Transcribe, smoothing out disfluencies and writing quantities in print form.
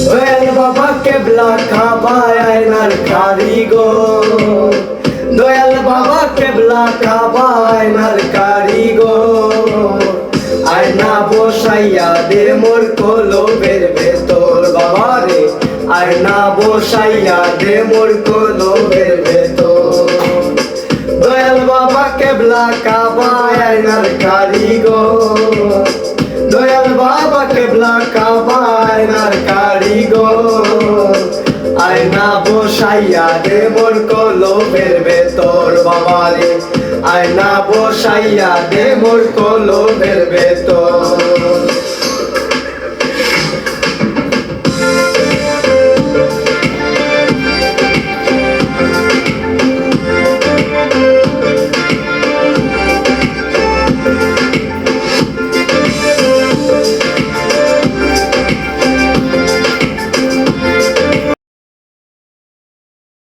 দয়াল বাবা কেবলা কাবা আয়নার কারিগর, দয়াল বাবা কেবলা কাবা আয়নার কারিগর। আয়না বসাইয়া দে মোর কলবের ভেতর বাবা রে, আয়না বসাইয়া দে মোর কলবের ভেতর। দয়াল বাবা কেবলা কাবা আয়নার কারিগর, দয়াল বাবা কেবলা কাবা আয়নার কারিগর। আয়না বসাইয়া দে মোর কলবের ভেতর বাবা রে, আয়না বসাইয়া দে মোর কলবের ভেতর।